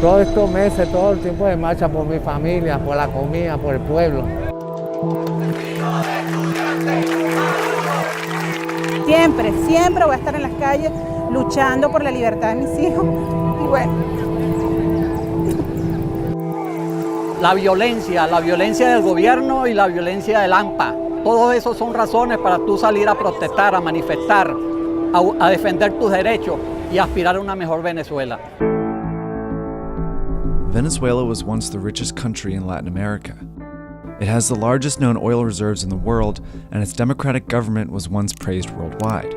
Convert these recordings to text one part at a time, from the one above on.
Todos estos meses, todo el tiempo de marcha por mi familia, por la comida, por el pueblo. Siempre, siempre voy a estar en las calles luchando por la libertad de mis hijos. Y bueno. La violencia del gobierno y la violencia del AMPA. Todos esos son razones para tú salir a protestar, a manifestar, a defender tus derechos y aspirar a una mejor Venezuela. Venezuela was once the richest country in Latin America. It has the largest known oil reserves in the world, and its democratic government was once praised worldwide.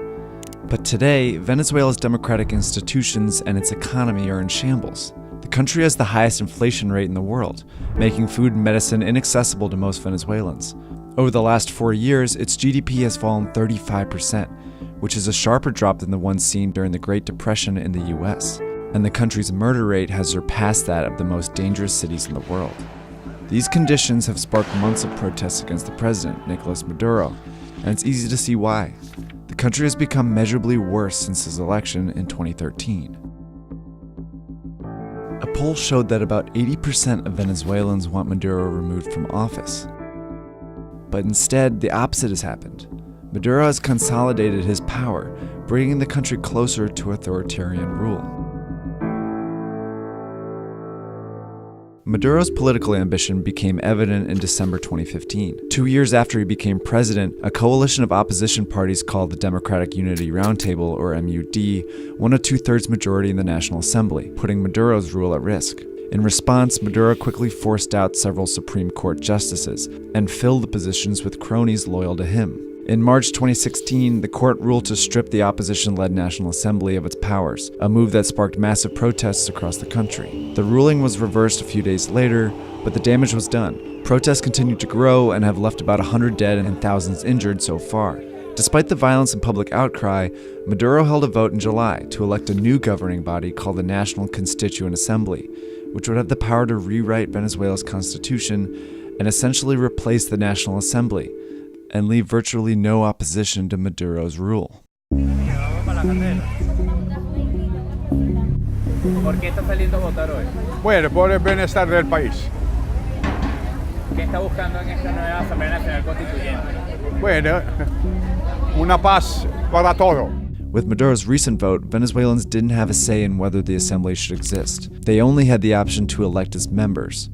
But today, Venezuela's democratic institutions and its economy are in shambles. The country has the highest inflation rate in the world, making food and medicine inaccessible to most Venezuelans. Over the last 4 years, its GDP has fallen 35%, which is a sharper drop than the one seen during the Great Depression in the US. And the country's murder rate has surpassed that of the most dangerous cities in the world. These conditions have sparked months of protests against the president, Nicolas Maduro, and it's easy to see why. The country has become measurably worse since his election in 2013. A poll showed that about 80% of Venezuelans want Maduro removed from office. But instead, the opposite has happened. Maduro has consolidated his power, bringing the country closer to authoritarian rule. Maduro's political ambition became evident in December 2015. 2 years after he became president, a coalition of opposition parties called the Democratic Unity Roundtable, or MUD, won a 2/3 majority in the National Assembly, putting Maduro's rule at risk. In response, Maduro quickly forced out several Supreme Court justices and filled the positions with cronies loyal to him. In March 2016, the court ruled to strip the opposition-led National Assembly of its powers, a move that sparked massive protests across the country. The ruling was reversed a few days later, but the damage was done. Protests continued to grow and have left about 100 dead and thousands injured so far. Despite the violence and public outcry, Maduro held a vote in July to elect a new governing body called the National Constituent Assembly, which would have the power to rewrite Venezuela's constitution and essentially replace the National Assembly, and leave virtually no opposition to Maduro's rule. ¿Por qué está saliendo a votar hoy? Bueno, por el bienestar del país. ¿Qué está buscando en esta nueva Asamblea Nacional Constituyente? Bueno, una paz para todo. With Maduro's recent vote, Venezuelans didn't have a say in whether the assembly should exist. They only had the option to elect its members.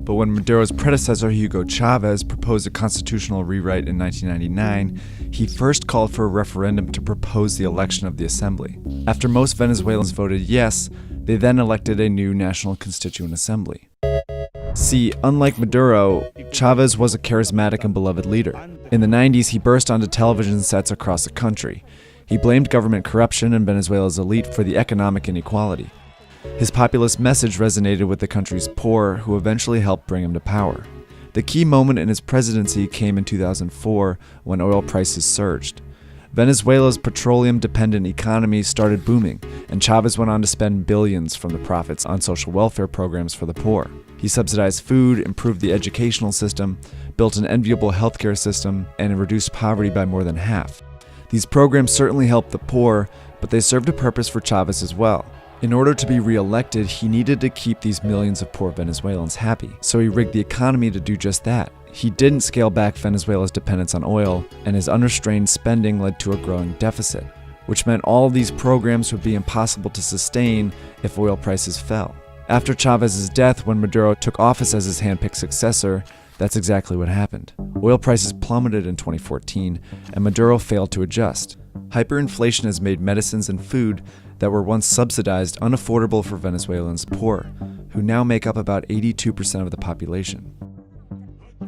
But when Maduro's predecessor, Hugo Chavez, proposed a constitutional rewrite in 1999, he first called for a referendum to propose the election of the assembly. After most Venezuelans voted yes, they then elected a new National Constituent Assembly. See, unlike Maduro, Chavez was a charismatic and beloved leader. In the 90s, he burst onto television sets across the country. He blamed government corruption and Venezuela's elite for the economic inequality. His populist message resonated with the country's poor, who eventually helped bring him to power. The key moment in his presidency came in 2004, when oil prices surged. Venezuela's petroleum-dependent economy started booming, and Chavez went on to spend billions from the profits on social welfare programs for the poor. He subsidized food, improved the educational system, built an enviable healthcare system, and reduced poverty by more than half. These programs certainly helped the poor, but they served a purpose for Chavez as well. In order to be re-elected, he needed to keep these millions of poor Venezuelans happy, so he rigged the economy to do just that. He didn't scale back Venezuela's dependence on oil, and his unrestrained spending led to a growing deficit, which meant all these programs would be impossible to sustain if oil prices fell. After Chavez's death, when Maduro took office as his handpicked successor, that's exactly what happened. Oil prices plummeted in 2014, and Maduro failed to adjust. Hyperinflation has made medicines and food that were once subsidized unaffordable for Venezuelans poor, who now make up about 82% of the population.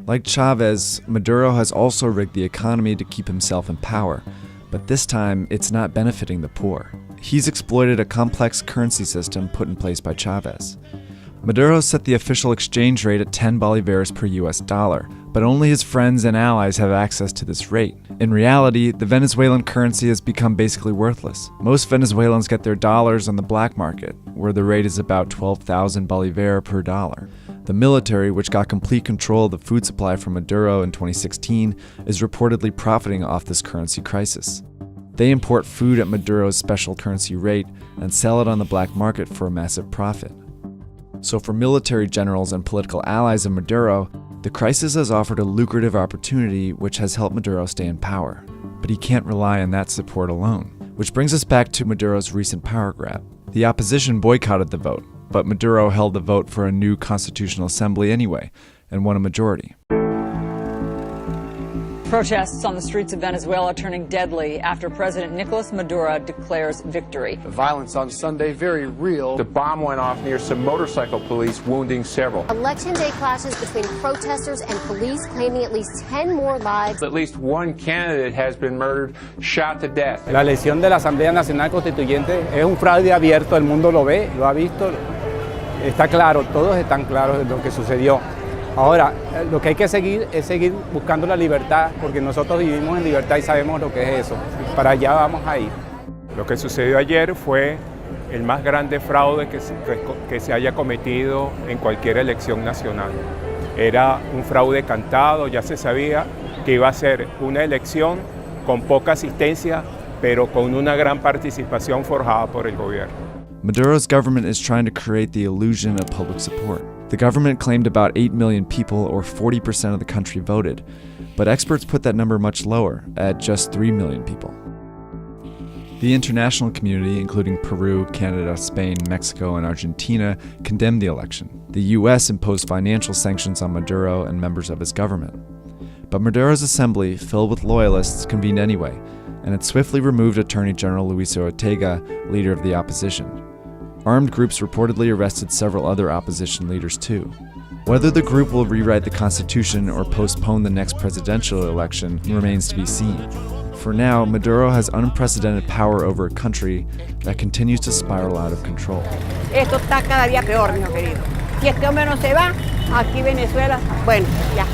Like Chavez, Maduro has also rigged the economy to keep himself in power, but this time it's not benefiting the poor. He's exploited a complex currency system put in place by Chavez. Maduro set the official exchange rate at 10 bolivars per US dollar, but only his friends and allies have access to this rate. In reality, the Venezuelan currency has become basically worthless. Most Venezuelans get their dollars on the black market, where the rate is about 12,000 bolivar per dollar. The military, which got complete control of the food supply from Maduro in 2016, is reportedly profiting off this currency crisis. They import food at Maduro's special currency rate and sell it on the black market for a massive profit. So for military generals and political allies of Maduro, the crisis has offered a lucrative opportunity which has helped Maduro stay in power. But he can't rely on that support alone. Which brings us back to Maduro's recent power grab. The opposition boycotted the vote, but Maduro held the vote for a new constitutional assembly anyway, and won a majority. Protests on the streets of Venezuela turning deadly after President Nicolas Maduro declares victory. The violence on Sunday, very real. The bomb went off near some motorcycle police, wounding several. Election day clashes between protesters and police claiming at least 10 more lives. At least one candidate has been murdered, shot to death. La elección de la Asamblea Nacional Constituyente es un fraude abierto, el mundo lo ve, lo ha visto, está claro, todos están claros de lo que sucedió. Ahora, lo que hay que seguir es seguir buscando la libertad, porque nosotros vivimos en libertad y sabemos lo que es eso. Para allá vamos a ir. Lo que sucedió ayer fue el más grande fraude que se haya cometido en cualquier elección nacional. Era un fraude cantado, ya se sabía que iba a ser una elección con poca asistencia, pero con una gran participación forjada por el gobierno. Maduro's government is trying to create the illusion of public support. The government claimed about 8 million people, or 40% of the country, voted, but experts put that number much lower, at just 3 million people. The international community, including Peru, Canada, Spain, Mexico, and Argentina, condemned the election. The US imposed financial sanctions on Maduro and members of his government. But Maduro's assembly, filled with loyalists, convened anyway, and it swiftly removed Attorney General Luis Ortega, leader of the opposition. Armed groups reportedly arrested several other opposition leaders too. Whether the group will rewrite the constitution or postpone the next presidential election remains to be seen. For now, Maduro has unprecedented power over a country that continues to spiral out of control. Esto está cada día peor, mi querido. Si este hombre no se va, aquí Venezuela, bueno, ya.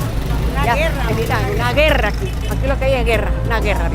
Una guerra aquí. Aquí lo que hay es guerra, una guerra.